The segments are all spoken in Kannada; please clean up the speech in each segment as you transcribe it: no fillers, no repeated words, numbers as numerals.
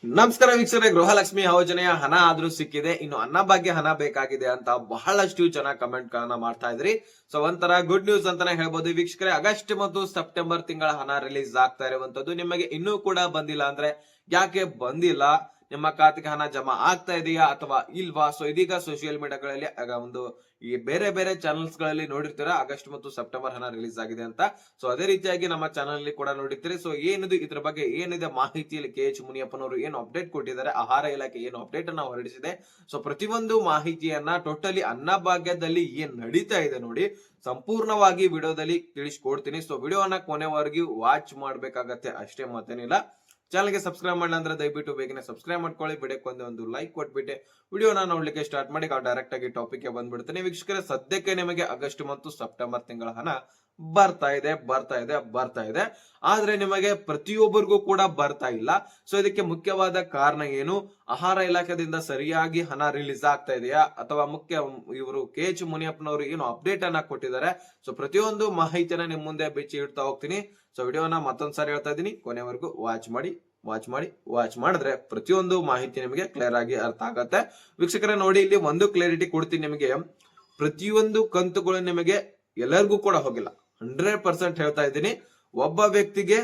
ನಮಸ್ಕಾರ ವೀಕ್ಷಕರೇ, ಗೃಹಲಕ್ಷ್ಮಿ ಯೋಜನೆಯ ಹಣ ಆದ್ರೂ ಸಿಕ್ಕಿದೆ, ಇನ್ನು ಅನ್ನಭಾಗ್ಯ ಹಣ ಬೇಕಾಗಿದೆ ಅಂತ ಬಹಳಷ್ಟು ಜನ ಕಮೆಂಟ್ ಗಳನ್ನ ಮಾಡ್ತಾ ಇದ್ರಿ. ಸೊ ಒಂಥರ ಗುಡ್ ನ್ಯೂಸ್ ಅಂತಾನೆ ಹೇಳ್ಬೋದು ವೀಕ್ಷಕರೇ. ಆಗಸ್ಟ್ ಮತ್ತು ಸೆಪ್ಟೆಂಬರ್ ತಿಂಗಳ ಹಣ ರಿಲೀಸ್ ಆಗ್ತಾ ಇರುವಂತದ್ದು. ನಿಮಗೆ ಇನ್ನೂ ಕೂಡ ಬಂದಿಲ್ಲ ಅಂದ್ರೆ ಯಾಕೆ ಬಂದಿಲ್ಲ, ನಿಮ್ಮ ಖಾತೆಗೆ ಹಣ ಜಮಾ ಆಗ್ತಾ ಇದೆಯಾ ಅಥವಾ ಇಲ್ವಾ? ಸೊ ಇದೀಗ ಸೋಷಿಯಲ್ ಮೀಡಿಯಾಗಳಲ್ಲಿ ಒಂದು ಈ ಬೇರೆ ಬೇರೆ ಚಾನೆಲ್ಸ್ ಗಳಲ್ಲಿ ನೋಡಿರ್ತೀರಾ ಆಗಸ್ಟ್ ಮತ್ತು ಸೆಪ್ಟೆಂಬರ್ ಹಣ ರಿಲೀಸ್ ಆಗಿದೆ ಅಂತ. ಸೊ ಅದೇ ರೀತಿಯಾಗಿ ನಮ್ಮ ಚಾನಲ್ ಅಲ್ಲಿ ಕೂಡ ನೋಡಿರ್ತೀರಿ. ಸೊ ಏನಿದೆ ಇದ್ರ ಬಗ್ಗೆ ಏನಿದೆ ಮಾಹಿತಿಯಲ್ಲಿ KH ಮುನಿಯಪ್ಪನವರು ಏನು ಅಪ್ಡೇಟ್ ಕೊಟ್ಟಿದ್ದಾರೆ, ಆಹಾರ ಇಲಾಖೆ ಏನು ಅಪ್ಡೇಟ್ ಅನ್ನ ಹೊರಡಿಸಿದೆ. ಸೊ ಪ್ರತಿಯೊಂದು ಮಾಹಿತಿಯನ್ನ ಟೋಟಲಿ ಅನ್ನಭಾಗ್ಯದಲ್ಲಿ ಏನ್ ನಡೀತಾ ಇದೆ ನೋಡಿ, ಸಂಪೂರ್ಣವಾಗಿ ವಿಡಿಯೋದಲ್ಲಿ ತಿಳಿಸ್ಕೊಡ್ತೀನಿ. ಸೊ ವಿಡಿಯೋನ ಕೊನೆವರೆಗೂ ವಾಚ್ ಮಾಡ್ಬೇಕಾಗತ್ತೆ ಅಷ್ಟೇ, ಮತ್ತೇನಿಲ್ಲ. ಚಾನಲ್ಗೆ ಸಬ್ಸ್ಕ್ರೈಬ್ ಮಾಡಲ್ಲ ಅಂದ್ರೆ ದಯವಿಟ್ಟು ಬೇಗನೆ ಸಬ್ಸ್ಕ್ರೈಬ್ ಮಾಡ್ಕೊಳ್ಳಿ. ವಿಡಿಯೋಕ್ಕೆ ಒಂದು ಲೈಕ್ ಕೊಟ್ಬಿಟ್ಟೆ ವಿಡಿಯೋನ ನೋಡ್ಲಿಕ್ಕೆ ಸ್ಟಾರ್ಟ್ ಮಾಡಿ ಡೈರೆಕ್ಟ್ ಆಗಿ ಟಾಪಿಕ್ ಬಂದ್ಬಿಡ್ತೇನೆ ವೀಕ್ಷಕರೇ. ಸದ್ಯಕ್ಕೆ ನಿಮಗೆ ಆಗಸ್ಟ್ ಮತ್ತು ಸೆಪ್ಟೆಂಬರ್ ತಿಂಗಳ ಹಣ ಬರ್ತಾ ಇದೆ. ಆದ್ರೆ ನಿಮಗೆ ಪ್ರತಿಯೊಬ್ಬರಿಗೂ ಕೂಡ ಬರ್ತಾ ಇಲ್ಲ. ಸೊ ಇದಕ್ಕೆ ಮುಖ್ಯವಾದ ಕಾರಣ ಏನು? ಆಹಾರ ಇಲಾಖೆಯಿಂದ ಸರಿಯಾಗಿ ಹಣ ರಿಲೀಸ್ ಆಗ್ತಾ ಇದೆಯಾ ಅಥವಾ ಇವರು KH ಮುನಿಯಪ್ಪನವರು ಏನು ಅಪ್ಡೇಟ್ ಅನ್ನ ಕೊಟ್ಟಿದ್ದಾರೆ. ಸೊ ಪ್ರತಿಯೊಂದು ಮಾಹಿತಿನ ನಿಮ್ ಮುಂದೆ ಬಿಚ್ಚಿ ಇಡ್ತಾ ಹೋಗ್ತೀನಿ. ಸೊ ವಿಡಿಯೋನ ಮತ್ತೊಂದ್ಸಾರಿ ಹೇಳ್ತಾ ಇದೀನಿ, ಕೊನೆವರೆಗೂ ವಾಚ್ ಮಾಡಿದ್ರೆ ಪ್ರತಿಯೊಂದು ಮಾಹಿತಿ ನಿಮಗೆ ಕ್ಲಿಯರ್ ಆಗಿ ಅರ್ಥ ಆಗತ್ತೆ ವೀಕ್ಷಕರೇ. ನೋಡಿ, ಇಲ್ಲಿ ಒಂದು ಕ್ಲಾರಿಟಿ ಕೊಡ್ತೀನಿ ನಿಮಗೆ. ಪ್ರತಿಯೊಂದು ಕಂತುಗಳು ನಿಮಗೆ ಎಲ್ಲರಿಗೂ ಕೂಡ ಹೋಗಿಲ್ಲ, 100% ಹೇಳ್ತಾ ಇದ್ದೀನಿ. ಒಬ್ಬ ವ್ಯಕ್ತಿಗೆ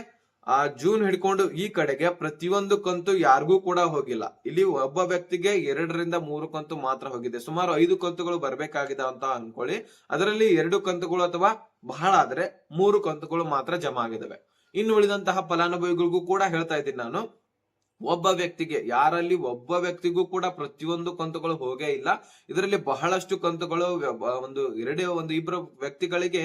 ಜೂನ್ ಹಿಡ್ಕೊಂಡು ಈ ಕಡೆಗೆ ಪ್ರತಿಯೊಂದು ಕಂತು ಯಾರಿಗೂ ಕೂಡ ಹೋಗಿಲ್ಲ. ಇಲ್ಲಿ ಒಬ್ಬ ವ್ಯಕ್ತಿಗೆ 2 ರಿಂದ 3 ಕಂತು ಮಾತ್ರ ಹೋಗಿದೆ. ಸುಮಾರು 5 ಕಂತುಗಳು ಬರ್ಬೇಕಾಗಿದೆ ಅಂತ ಅನ್ಕೊಳ್ಳಿ. ಅದರಲ್ಲಿ 2 ಕಂತುಗಳು ಅಥವಾ ಬಹಳ ಆದ್ರೆ 3 ಕಂತುಗಳು ಮಾತ್ರ ಜಮಾ ಆಗಿದಾವೆ. ಇನ್ನು ಉಳಿದಂತಹ ಫಲಾನುಭವಿಗಳಿಗೂ ಕೂಡ ಹೇಳ್ತಾ ಇದ್ದೀನಿ ನಾನು, ಯಾರಲ್ಲಿ ಒಬ್ಬ ವ್ಯಕ್ತಿಗೂ ಕೂಡ ಪ್ರತಿಯೊಂದು ಕಂತುಗಳು ಹೋಗೇ ಇಲ್ಲ. ಇದರಲ್ಲಿ ಬಹಳಷ್ಟು ಕಂತುಗಳು ಇಬ್ಬರು ವ್ಯಕ್ತಿಗಳಿಗೆ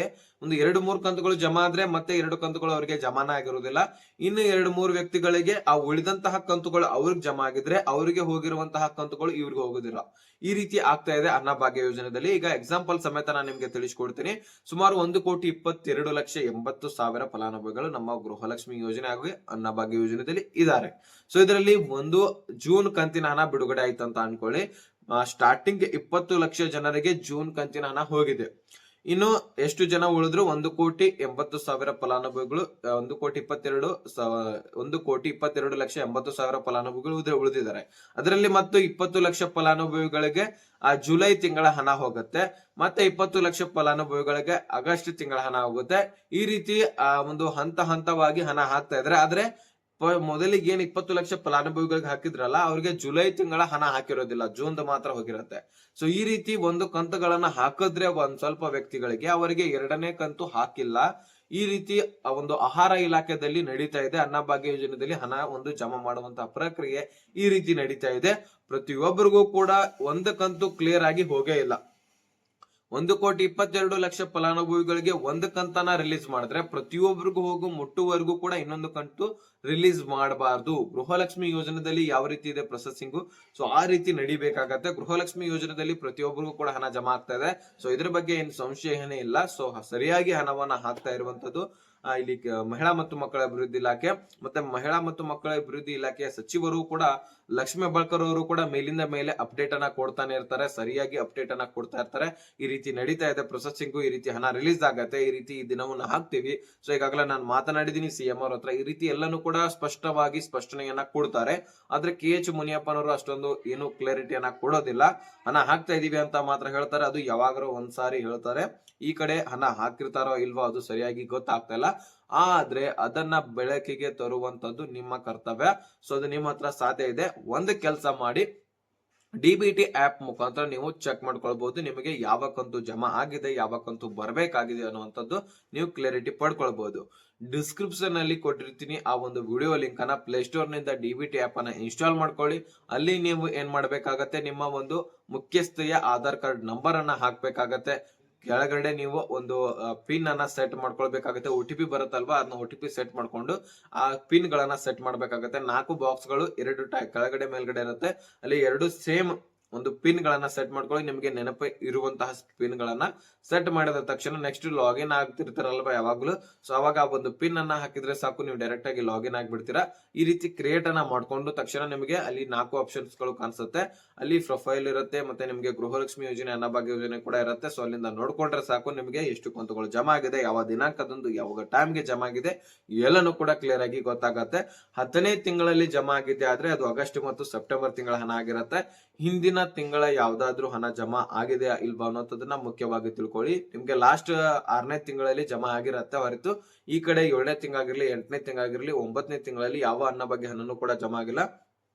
2-3 ಕಂತುಗಳು ಜಮಾ ಆದ್ರೆ ಮತ್ತೆ 2 ಕಂತುಗಳು ಅವರಿಗೆ ಜಮಾನ ಆಗಿರುವುದಿಲ್ಲ. ಇನ್ನು 2-3 ವ್ಯಕ್ತಿಗಳಿಗೆ ಆ ಉಳಿದಂತಹ ಕಂತುಗಳು ಅವ್ರಿಗೆ ಜಮಾ ಆಗಿದ್ರೆ ಅವರಿಗೆ ಹೋಗಿರುವಂತಹ ಕಂತುಗಳು ಇವ್ರಿಗೆ ಹೋಗುದಿಲ್ಲ. ಈ ರೀತಿ ಆಗ್ತಾ ಇದೆ ಅನ್ನಭಾಗ್ಯ ಯೋಜನೆಯಲ್ಲಿ. ಈಗ ಎಕ್ಸಾಂಪಲ್ ಸಮೇತ ನಾನು ನಿಮ್ಗೆ ತಿಳಿಸ್ಕೊಡ್ತೀನಿ. ಸುಮಾರು 1,22,80,000 ಫಲಾನುಭವಿಗಳು ನಮ್ಮ ಗೃಹಲಕ್ಷ್ಮಿ ಯೋಜನೆ ಹಾಗೂ ಅನ್ನಭಾಗ್ಯ ಯೋಜನೆಯಲ್ಲಿ ಇದ್ದಾರೆ. ಸೊ ಇದರಲ್ಲಿ ಒಂದು ಜೂನ್ ಕಂತಿನ ಹಣ ಬಿಡುಗಡೆ ಆಯ್ತು ಅಂತ ಅನ್ಕೊಳ್ಳಿ. ಸ್ಟಾರ್ಟಿಂಗ್ 20 ಲಕ್ಷ ಜನರಿಗೆ ಜೂನ್ ಕಂತಿನ ಹಣ ಹೋಗಿದೆ. ಇನ್ನು ಎಷ್ಟು ಜನ ಉಳಿದ್ರು? 1,80,000 ಫಲಾನುಭವಿಗಳು, 1,22,80,000 ಫಲಾನುಭವಿಗಳು ಉಳಿದಿದ್ದಾರೆ. ಅದರಲ್ಲಿ ಮತ್ತು 20 ಲಕ್ಷ ಫಲಾನುಭವಿಗಳಿಗೆ ಜುಲೈ ತಿಂಗಳ ಹಣ ಹೋಗುತ್ತೆ. ಮತ್ತೆ 20 ಲಕ್ಷ ಫಲಾನುಭವಿಗಳಿಗೆ ಆಗಸ್ಟ್ ತಿಂಗಳ ಹಣ ಹೋಗುತ್ತೆ. ಈ ರೀತಿ ಒಂದು ಹಂತವಾಗಿ ಹಣ ಹಾಕ್ತಾ ಇದ್ರೆ. ಆದ್ರೆ ಮೊದಲಿಗೆ ಏನ್ 20 ಲಕ್ಷ ಫಲಾನುಭವಿಗಳಿಗೆ ಹಾಕಿದ್ರಲ್ಲ, ಅವ್ರಿಗೆ ಜುಲೈ ತಿಂಗಳ ಹಣ ಹಾಕಿರೋದಿಲ್ಲ, ಜೂನ್ ಮಾತ್ರ ಹೋಗಿರುತ್ತೆ. ಸೊ ಈ ರೀತಿ ಒಂದು ಕಂತುಗಳನ್ನ ಹಾಕಿದ್ರೆ ಒಂದ್ ಸ್ವಲ್ಪ ವ್ಯಕ್ತಿಗಳಿಗೆ, ಅವರಿಗೆ 2ನೇ ಕಂತು ಹಾಕಿಲ್ಲ. ಈ ರೀತಿ ಒಂದು ಆಹಾರ ಇಲಾಖೆಯಲ್ಲಿ ನಡೀತಾ ಇದೆ. ಅನ್ನಭಾಗ್ಯ ಯೋಜನೆಯಲ್ಲಿ ಹಣ ಜಮಾ ಮಾಡುವಂತಹ ಪ್ರಕ್ರಿಯೆ ಈ ರೀತಿ ನಡೀತಾ ಇದೆ. ಪ್ರತಿಯೊಬ್ಬರಿಗೂ ಕೂಡ ಒಂದು ಕಂತು ಕ್ಲಿಯರ್ ಆಗಿ ಹೋಗೇ ಇಲ್ಲ. 1,22,00,000 ಫಲಾನುಭವಿಗಳಿಗೆ ಒಂದು ಕಂತನ ರಿಲೀಸ್ ಮಾಡಿದ್ರೆ ಪ್ರತಿಯೊಬ್ಬರಿಗೂ ಮುಟ್ಟುವರೆಗೂ ಕೂಡ ಇನ್ನೊಂದು ಕಂತು ರಿಲೀಸ್ ಮಾಡಬಾರ್ದು. ಗೃಹಲಕ್ಷ್ಮಿ ಯೋಜನೆಯಲ್ಲಿ ಯಾವ ರೀತಿ ಇದೆ ಪ್ರೊಸೆಸಿಂಗು, ಸೊ ಆ ರೀತಿ ನಡಿಬೇಕಾಗತ್ತೆ. ಗೃಹಲಕ್ಷ್ಮಿ ಯೋಜನೆಯಲ್ಲಿ ಪ್ರತಿಯೊಬ್ಬರಿಗೂ ಕೂಡ ಹಣ ಜಮಾ ಆಗ್ತಾ ಇದೆ. ಸೊ ಇದ್ರ ಬಗ್ಗೆ ಏನು ಸಂಶಯನೇ ಇಲ್ಲ. ಸೊ ಸರಿಯಾಗಿ ಹಣವನ್ನ ಹಾಕ್ತಾ ಇರುವಂತದ್ದು ಇಲ್ಲಿ ಮಹಿಳಾ ಮತ್ತು ಮಕ್ಕಳ ಅಭಿವೃದ್ಧಿ ಇಲಾಖೆ. ಮತ್ತೆ ಮಹಿಳಾ ಮತ್ತು ಮಕ್ಕಳ ಅಭಿವೃದ್ಧಿ ಇಲಾಖೆಯ ಸಚಿವರು ಕೂಡ, ಲಕ್ಷ್ಮೀ ಹೆಬ್ಬಾಳ್ಕರ್ ಅವರು ಕೂಡ ಮೇಲಿಂದ ಮೇಲೆ ಅಪ್ಡೇಟ್ ಅನ್ನ ಕೊಡ್ತಾನೆ ಇರ್ತಾರೆ, ಸರಿಯಾಗಿ ಅಪ್ಡೇಟ್ ಅನ್ನ ಕೊಡ್ತಾ ಇರ್ತಾರೆ. ಈ ರೀತಿ ನಡೀತಾ ಇದೆ ಪ್ರೊಸೆಸಿಂಗು, ಈ ರೀತಿ ಹಣ ರಿಲೀಸ್ ಆಗತ್ತೆ, ಈ ರೀತಿ ಈ ದಿನವನ್ನ ಹಾಕ್ತಿವಿ. ಸೊ ಈಗಾಗಲೇ ನಾನು ಮಾತನಾಡಿದೀನಿ CM ಅವ್ರ ಹತ್ರ. ಈ ರೀತಿ ಎಲ್ಲಾನು ಕೂಡ ಸ್ಪಷ್ಟವಾಗಿ ಸ್ಪಷ್ಟನೆಯನ್ನ ಕೊಡ್ತಾರೆ. ಆದ್ರೆ KH ಮುನಿಯಪ್ಪನವರು ಅಷ್ಟೊಂದು ಏನು ಕ್ಲಾರಿಟಿಯನ್ನ ಕೊಡೋದಿಲ್ಲ. ಹಣ ಹಾಕ್ತಾ ಇದೀವಿ ಅಂತ ಮಾತ್ರ ಹೇಳ್ತಾರೆ. ಅದು ಯಾವಾಗಾರೋ ಒಂದ್ಸಾರಿ ಹೇಳ್ತಾರೆ. ಈ ಕಡೆ ಹಣ ಹಾಕಿರ್ತಾರೋ ಇಲ್ವೋ ಅದು ಸರಿಯಾಗಿ ಗೊತ್ತಾಗ್ತಾ ಇಲ್ಲ. ಆದ್ರೆ ಅದನ್ನ ಬೆಳಕಿಗೆ ತರುವಂತದ್ದು ನಿಮ್ಮ ಕರ್ತವ್ಯ. ಸೊ ಅದು ನಿಮ್ಮ ಹತ್ರ ಸಾಧ್ಯ ಇದೆ. ಒಂದು ಕೆಲಸ ಮಾಡಿ, DBT ಆಪ್ ಮುಖಾಂತರ ನೀವು ಚೆಕ್ ಮಾಡ್ಕೊಳ್ಬಹುದು. ನಿಮಗೆ ಯಾವ ಕಂತು ಜಮಾ ಆಗಿದೆ, ಯಾವ ಕಂತು ಬರ್ಬೇಕಾಗಿದೆ ಅನ್ನುವಂಥದ್ದು ನೀವು ಕ್ಲಾರಿಟಿ ಪಡ್ಕೊಳ್ಬಹುದು. ಡಿಸ್ಕ್ರಿಪ್ಷನ್ ಅಲ್ಲಿ ಕೊಟ್ಟಿರ್ತೀನಿ ಆ ಒಂದು ವಿಡಿಯೋ ಲಿಂಕ್ ಅನ್ನ. ಪ್ಲೇಸ್ಟೋರ್ ನಿಂದ DBT ಆಪ್ ಅನ್ನ ಇನ್ಸ್ಟಾಲ್ ಮಾಡ್ಕೊಳ್ಳಿ. ಅಲ್ಲಿ ನೀವು ಏನ್ ಮಾಡ್ಬೇಕಾಗತ್ತೆ, ನಿಮ್ಮ ಒಂದು ಮುಖ್ಯಸ್ಥೆಯ ಆಧಾರ್ ಕಾರ್ಡ್ ನಂಬರ್ ಅನ್ನ ಹಾಕ್ಬೇಕಾಗತ್ತೆ. ಕೆಳಗಡೆ ನೀವು ಒಂದು ಪಿನ್ ಅನ್ನ ಸೆಟ್ ಮಾಡ್ಕೊಳ್ಬೇಕಾಗುತ್ತೆ. OTP ಬರುತ್ತಲ್ವಾ, ಅದನ್ನ OTP ಸೆಟ್ ಮಾಡ್ಕೊಂಡು ಆ ಪಿನ್ ಗಳನ್ನ ಸೆಟ್ ಮಾಡ್ಬೇಕಾಗತ್ತೆ. 4 ಬಾಕ್ಸ್ ಗಳು 2 ಕೆಳಗಡೆ ಮೇಲ್ಗಡೆ ಇರುತ್ತೆ. ಅಲ್ಲಿ 2 ಸೇಮ್ ಒಂದು ಪಿನ್ ಗಳನ್ನ ಸೆಟ್ ಮಾಡ್ಕೊಳ್ಳಿ. ನಿಮಗೆ ನೆನಪು ಇರುವಂತಹ ಪಿನ್ ಗಳನ್ನ ಸೆಟ್ ಮಾಡಿದ ತಕ್ಷಣ ನೆಕ್ಸ್ಟ್ ಲಾಗಿನ್ ಆಗ್ತಿರ್ತಾರಲ್ವಾ ಯಾವಾಗ್ಲೂ, ಸೊ ಅವಾಗ ಆ ಒಂದು ಪಿನ್ ಅನ್ನ ಹಾಕಿದ್ರೆ ಸಾಕು, ನೀವು ಡೈರೆಕ್ಟ್ ಆಗಿ ಲಾಗಿನ್ ಆಗ್ಬಿಡ್ತೀರಾ. ಈ ರೀತಿ ಕ್ರಿಯೇಟ್ ಅನ್ನ ಮಾಡ್ಕೊಂಡು ತಕ್ಷಣ ನಿಮಗೆ ಅಲ್ಲಿ 4 ಆಪ್ಷನ್ಸ್ ಗಳು ಕಾಣಿಸುತ್ತೆ. ಅಲ್ಲಿ ಪ್ರೊಫೈಲ್ ಇರುತ್ತೆ, ಮತ್ತೆ ನಿಮಗೆ ಗೃಹಲಕ್ಷ್ಮಿ ಯೋಜನೆ, ಅನ್ನಭಾಗ್ಯ ಯೋಜನೆ ಕೂಡ ಇರುತ್ತೆ. ಸೊ ಅಲ್ಲಿಂದ ನೋಡ್ಕೊಂಡ್ರೆ ಸಾಕು, ನಿಮಗೆ ಎಷ್ಟು ಕಂತುಗಳು ಜಮಾ ಆಗಿದೆ, ಯಾವ ದಿನಾಂಕದಂದು ಯಾವಾಗ ಟೈಮ್ಗೆ ಜಮಾ ಆಗಿದೆ ಎಲ್ಲನೂ ಕೂಡ ಕ್ಲಿಯರ್ ಆಗಿ ಗೊತ್ತಾಗತ್ತೆ. 10ನೇ ತಿಂಗಳಲ್ಲಿ ಜಮಾ ಆಗಿದೆ ಆದ್ರೆ ಅದು ಆಗಸ್ಟ್ ಮತ್ತು ಸೆಪ್ಟೆಂಬರ್ ತಿಂಗಳ ಹಣ ಆಗಿರುತ್ತೆ. ಹಿಂದಿನ ತಿಂಗಳ ಯಾವ್ದಾದ್ರು ಹಣ ಜಮಾ ಆಗಿದೆಯಾ ಇಲ್ವಾ ಅನ್ನೋದನ್ನ ಮುಖ್ಯವಾಗಿ ತಿಳ್ಕೊಳ್ಳಿ. ನಿಮ್ಗೆ ಲಾಸ್ಟ್ 6ನೇ ತಿಂಗಳಲ್ಲಿ ಜಮಾ ಆಗಿರತ್ತೆ ಹೊರತು ಈ ಕಡೆ 7ನೇ ತಿಂಗಳಾಗಿರ್ಲಿ, 8ನೇ ತಿಂಗಳಾಗಿರ್ಲಿ, 9ನೇ ತಿಂಗಳಲ್ಲಿ ಯಾವ ಅನ್ನಭಾಗ್ಯ ಹಣನೂ ಕೂಡ ಜಮಾ ಆಗಿಲ್ಲ.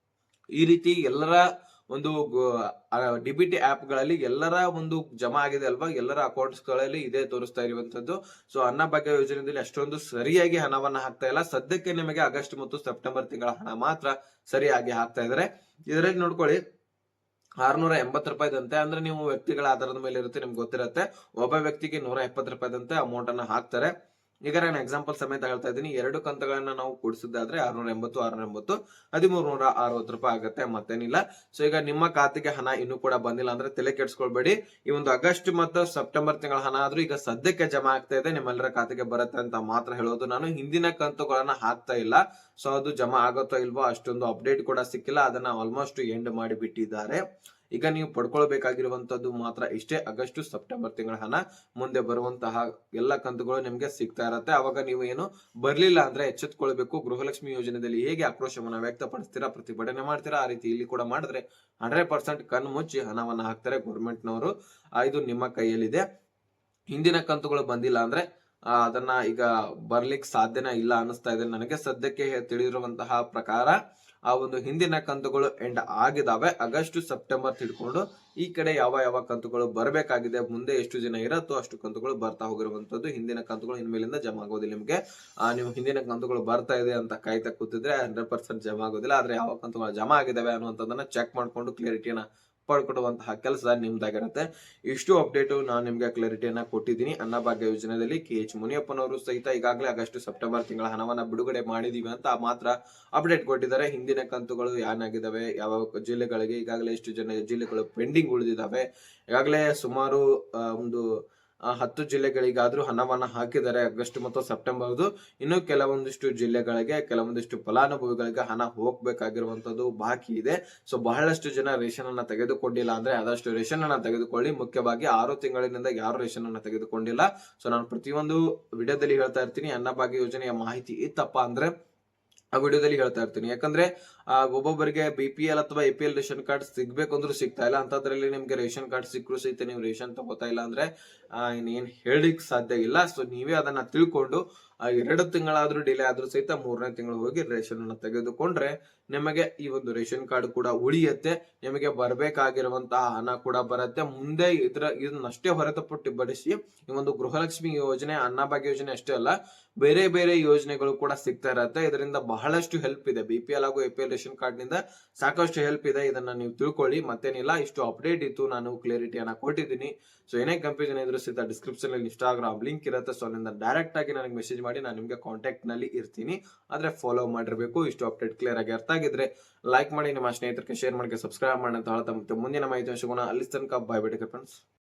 ಈ ರೀತಿ ಎಲ್ಲರ ಒಂದು ಡಿಬಿಟಿ ಆಪ್ ಗಳಲ್ಲಿ ಎಲ್ಲರ ಒಂದು ಜಮಾ ಆಗಿದೆ ಅಲ್ವಾ, ಎಲ್ಲರ ಅಕೌಂಟ್ಸ್ ಗಳಲ್ಲಿ ಇದೇ ತೋರಿಸ್ತಾ ಇರುವಂತದ್ದು. ಸೊ ಅನ್ನಭಾಗ್ಯ ಯೋಜನೆಯಲ್ಲಿ ಅಷ್ಟೊಂದು ಸರಿಯಾಗಿ ಹಣವನ್ನ ಹಾಕ್ತಾ ಇಲ್ಲ. ಸದ್ಯಕ್ಕೆ ನಿಮಗೆ ಆಗಸ್ಟ್ ಮತ್ತು ಸೆಪ್ಟೆಂಬರ್ ತಿಂಗಳ ಹಣ ಮಾತ್ರ ಸರಿಯಾಗಿ ಹಾಕ್ತಾ ಇದಾರೆ. ಇದರಲ್ಲಿ ನೋಡ್ಕೊಳ್ಳಿ, 680 ರೂಪಾಯಿದಂತೆ, ಅಂದ್ರೆ ನೀವು ವ್ಯಕ್ತಿಗಳ ಆಧಾರದ ಮೇಲೆ ಇರುತ್ತೆ, ನಿಮ್ಗೆ ಗೊತ್ತಿರುತ್ತೆ. ಒಬ್ಬ ವ್ಯಕ್ತಿಗೆ 170 ರೂಪಾಯಿದಂತೆ ಅಮೌಂಟ್ ಅನ್ನ ಹಾಕ್ತಾರೆ. ಈಗ ನಾನು ಎಕ್ಸಾಂಪಲ್ ಸಮೇತ ಹೇಳ್ತಾ ಇದ್ದೀನಿ. 2 ಕಂತುಗಳನ್ನ ನಾವು ಕೂಡಿಸಿದ್ದಾದ್ರೆ 680 1360 ರೂಪಾಯಿ ಆಗುತ್ತೆ, ಮತ್ತೇನಿಲ್ಲ. ಸೊ ಈಗ ನಿಮ್ಮ ಖಾತೆಗೆ ಹಣ ಇನ್ನೂ ಕೂಡ ಬಂದಿಲ್ಲ ಅಂದ್ರೆ ತಲೆ ಕೆಡ್ಸ್ಕೊಳ್ಬೇಡಿ. ಈ ಒಂದು ಆಗಸ್ಟ್ ಮತ್ತು ಸೆಪ್ಟೆಂಬರ್ ತಿಂಗಳ ಹಣ ಆದ್ರೂ ಈಗ ಸದ್ಯಕ್ಕೆ ಜಮಾ ಆಗ್ತಾ ಇದೆ, ನಿಮ್ಮೆಲ್ಲರ ಖಾತೆಗೆ ಬರುತ್ತೆ ಅಂತ ಮಾತ್ರ ಹೇಳೋದು. ನಾನು ಹಿಂದಿನ ಕಂತುಗಳನ್ನ ಹಾಕ್ತಾ ಇಲ್ಲ. ಸೊ ಅದು ಜಮಾ ಆಗುತ್ತೋ ಇಲ್ವೋ ಅಷ್ಟೊಂದು ಅಪ್ಡೇಟ್ ಕೂಡ ಸಿಕ್ಕಿಲ್ಲ, ಅದನ್ನ ಆಲ್ಮೋಸ್ಟ್ ಎಂಡ್ ಮಾಡಿ ಬಿಟ್ಟಿದ್ದಾರೆ. ಈಗ ನೀವು ಪಡ್ಕೊಳ್ಬೇಕಾಗಿರುವಂತದ್ದು ಮಾತ್ರ ಇಷ್ಟೇ, ಆಗಸ್ಟ್ ಸೆಪ್ಟೆಂಬರ್ ತಿಂಗಳ ಹಣ. ಮುಂದೆ ಬರುವಂತಹ ಎಲ್ಲ ಕಂತುಗಳು ನಿಮ್ಗೆ ಸಿಗ್ತಾ ಇರತ್ತೆ. ಅವಾಗ ನೀವು ಏನು ಬರ್ಲಿಲ್ಲ ಅಂದ್ರೆ ಎಚ್ಚೆತ್ಕೊಳ್ಬೇಕು. ಗೃಹಲಕ್ಷ್ಮಿ ಯೋಜನೆಯಲ್ಲಿ ಹೇಗೆ ಆಕ್ರೋಶವನ್ನ ವ್ಯಕ್ತಪಡಿಸ್ತೀರಾ, ಪ್ರತಿಭಟನೆ ಮಾಡ್ತೀರಾ, ಆ ರೀತಿ ಇಲ್ಲಿ ಕೂಡ ಮಾಡಿದ್ರೆ 100% ಕಣ್ಣು ಮುಚ್ಚಿ ಹಣವನ್ನ ಹಾಕ್ತಾರೆ ಗೌರ್ಮೆಂಟ್ ನವರು. ಇದು ನಿಮ್ಮ ಕೈಯಲ್ಲಿದೆ. ಹಿಂದಿನ ಕಂತುಗಳು ಬಂದಿಲ್ಲ ಅಂದ್ರೆ ಅದನ್ನ ಈಗ ಬರ್ಲಿಕ್ಕೆ ಸಾಧ್ಯನೇ ಇಲ್ಲ ಅನಿಸ್ತಾ ಇದೆ ನನಗೆ. ಸದ್ಯಕ್ಕೆ ತಿಳಿದಿರುವಂತಹ ಪ್ರಕಾರ ಆ ಒಂದು ಹಿಂದಿನ ಕಂತುಗಳು ಎಂಡ್ ಆಗಿದಾವೆ. ಆಗಸ್ಟ್ ಸೆಪ್ಟೆಂಬರ್ ತಿಳ್ಕೊಂಡು ಈ ಕಡೆ ಯಾವ ಯಾವ ಕಂತುಗಳು ಬರಬೇಕಾಗಿದೆ, ಮುಂದೆ ಎಷ್ಟು ಜನ ಇರತ್ತೋ ಅಷ್ಟು ಕಂತುಗಳು ಬರ್ತಾ ಹೋಗಿರುವಂತದ್ದು. ಹಿಂದಿನ ಕಂತುಗಳು ಇನ್ಮೇಲಿಂದ ಜಮಾ ಆಗೋದಿಲ್ಲ ನಿಮ್ಗೆ. ನೀವು ಹಿಂದಿನ ಕಂತುಗಳು ಬರ್ತಾ ಇದೆ ಅಂತ ಕಾಯ್ತಾ ಕೂತಿದ್ರೆ 100% ಜಮಾ ಆಗೋದಿಲ್ಲ. ಆದ್ರೆ ಯಾವ ಕಂತುಗಳು ಜಮಾ ಆಗಿದಾವೆ ಅನ್ನುವಂಥದ್ದನ್ನ ಚೆಕ್ ಮಾಡ್ಕೊಂಡು ಕ್ಲಿಯರಿಟಿಯನ್ನ ಪಡ್ಕೊಡುವಂತಹ ಕೆಲಸ ನಿಮ್ದಾಗಿರುತ್ತೆ. ಇಷ್ಟು ಅಪ್ಡೇಟ್ ನಾನು ನಿಮ್ಗೆ ಕ್ಲಾರಿಟಿಯನ್ನ ಕೊಟ್ಟಿದ್ದೀನಿ. ಅನ್ನಭಾಗ್ಯ ಯೋಜನೆಯಲ್ಲಿ KH ಮುನಿಯಪ್ಪನವರು ಸಹಿತ ಈಗಾಗಲೇ ಆಗಸ್ಟ್ ಸೆಪ್ಟೆಂಬರ್ ತಿಂಗಳ ಹಣವನ್ನ ಬಿಡುಗಡೆ ಮಾಡಿದೀವಿ ಅಂತ ಮಾತ್ರ ಅಪ್ಡೇಟ್ ಕೊಟ್ಟಿದ್ದಾರೆ. ಹಿಂದಿನ ಕಂತುಗಳು ಏನಾಗಿದ್ದಾವೆ, ಯಾವ ಜಿಲ್ಲೆಗಳಿಗೆ, ಈಗಾಗಲೇ ಎಷ್ಟು ಜನ ಜಿಲ್ಲೆಗಳು ಪೆಂಡಿಂಗ್ ಉಳಿದಿದ್ದಾವೆ, ಈಗಾಗಲೇ ಸುಮಾರು ಒಂದು 10 ಜಿಲ್ಲೆಗಳಿಗಾದ್ರೂ ಹಣವನ್ನ ಹಾಕಿದ್ದಾರೆ ಆಗಸ್ಟ್ ಮತ್ತು ಸೆಪ್ಟೆಂಬರ್ದು. ಇನ್ನು ಕೆಲವೊಂದಿಷ್ಟು ಜಿಲ್ಲೆಗಳಿಗೆ, ಕೆಲವೊಂದಿಷ್ಟು ಫಲಾನುಭವಿಗಳಿಗೆ ಹಣ ಹೋಗ್ಬೇಕಾಗಿರುವಂತದ್ದು ಬಾಕಿ ಇದೆ. ಸೊ ಬಹಳಷ್ಟು ಜನ ರೇಷನ್ ಅನ್ನ ತೆಗೆದುಕೊಂಡಿಲ್ಲ ಅಂದ್ರೆ ಆದಷ್ಟು ರೇಷನ್ ಅನ್ನ ತೆಗೆದುಕೊಳ್ಳಿ. ಮುಖ್ಯವಾಗಿ 6 ತಿಂಗಳಿನಿಂದ ಯಾರು ರೇಷನ್ ಅನ್ನ ತೆಗೆದುಕೊಂಡಿಲ್ಲ. ಸೊ ನಾನು ಪ್ರತಿಯೊಂದು ವಿಡಿಯೋದಲ್ಲಿ ಹೇಳ್ತಾ ಇರ್ತೀನಿ, ಅನ್ನಭಾಗ್ಯ ಯೋಜನೆಯ ಮಾಹಿತಿ ಇತ್ತಪ್ಪ ಅಂದ್ರೆ ಆ ವಿಡಿಯೋದಲ್ಲಿ ಹೇಳ್ತಾ ಇರ್ತೀನಿ. ಯಾಕಂದ್ರೆ ಒಬ್ಬೊಬ್ಬರಿಗೆ BPL ಅಥವಾ APL ರೇಷನ್ ಕಾರ್ಡ್ ಸಿಗ್ಬೇಕು ಅಂದ್ರೂ ಸಿಗ್ತಾ ಇಲ್ಲ. ಅಂತದ್ರಲ್ಲಿ ನಿಮ್ಗೆ ರೇಷನ್ ಕಾರ್ಡ್ ಸಿಕ್ಕರು ಸಹಿತ ನೀವು ರೇಷನ್ ತಗೋತಾ ಇಲ್ಲ ಅಂದ್ರೆ ಇನ್ನೇನ್ ಹೇಳಿಕ್ ಸಾಧ್ಯ ಇಲ್ಲ. ಸೊ ನೀವೇ ಅದನ್ನ ತಿಳ್ಕೊಂಡು 2 ತಿಂಗಳಾದ್ರೂ ಡಿಲೇ ಆದ್ರೂ ಸಹಿತ 3ನೇ ತಿಂಗಳು ಹೋಗಿ ರೇಷನ್ ಅನ್ನ ತೆಗೆದುಕೊಂಡ್ರೆ ನಿಮಗೆ ಈ ಒಂದು ರೇಷನ್ ಕಾರ್ಡ್ ಕೂಡ ಉಳಿಯುತ್ತೆ. ನಿಮಗೆ ಬರಬೇಕಾಗಿರುವಂತಹ ಹಣ ಕೂಡ ಬರುತ್ತೆ. ಮುಂದೆ ಇದನ್ನಷ್ಟೇ ಹೊರತುಪಡಿಸಿ ಈ ಒಂದು ಗೃಹಲಕ್ಷ್ಮಿ ಯೋಜನೆ, ಅನ್ನಭಾಗ್ಯ ಯೋಜನೆ ಅಷ್ಟೇ ಅಲ್ಲ, ಬೇರೆ ಬೇರೆ ಯೋಜನೆಗಳು ಕೂಡ ಸಿಗ್ತಾ ಇರತ್ತೆ. ಇದರಿಂದ ಬಹಳಷ್ಟು ಹೆಲ್ಪ್ ಇದೆ. BPL ಹಾಗೂ APL ರೇಷನ್ ಕಾರ್ಡ್ ನಿಂದ ಸಾಕಷ್ಟು ಹೆಲ್ಪ್ ಇದೆ. ಇದನ್ನ ನೀವು ತಿಳ್ಕೊಳ್ಳಿ. ಮತ್ತೇನಿಲ್ಲ, ಇಷ್ಟು ಅಪ್ಡೇಟ್ ಇತ್ತು, ನಾನು ಕ್ಲಿಯರಿಟಿಯನ್ನ ಕೊಟ್ಟಿದ್ದೀನಿ. ಸೊ ಏನೇ ಕನ್ಫ್ಯೂಷನ್ ಇದ್ರೂ ಸಹಿತ ಡಿಸ್ಕ್ರಿಪ್ಷನ್ ಅಲ್ಲಿ ಇನ್ಸ್ಟಾಗ್ರಾಮ್ ಲಿಂಕ್ ಇರುತ್ತೆ. ಸೊ ಅಲ್ಲಿಂದ ಡೈರೆಕ್ಟ್ ಆಗಿ ನನಗೆ ಮೆಸೇಜ್ ಮಾಡಿ, ನಾನು ನಿಮ್ಗೆ ಕಾಂಟ್ಯಾಕ್ಟ್ ನಲ್ಲಿ ಇರ್ತೀನಿ. ಆದ್ರೆ ಫಾಲೋ ಮಾಡಿರ್ಬೇಕು. ಇಷ್ಟು ಅಪ್ಡೇಟ್ ಕ್ಲಿಯರ್ ಆಗಿ ಅರ್ಥ ಆಗಿದ್ರೆ ಲೈಕ್ ಮಾಡಿ, ನಿಮ್ಮ ಸ್ನೇಹಿತರಿಗೆ ಶೇರ್ ಮಾಡಿ, ಸಬ್ಸ್ಕ್ರೈಬ್ ಮಾಡಿ ಅಂತ ಹೇಳ್ತಾ ಮತ್ತೆ ಮುಂದಿನ ಮಾಹಿತಿ ಸಿಗೋಣ. ಅಲ್ಲಿ ತನಕ ಬಾಯ್ ಬಿಡಿ ಫ್ರೆಂಡ್ಸ್.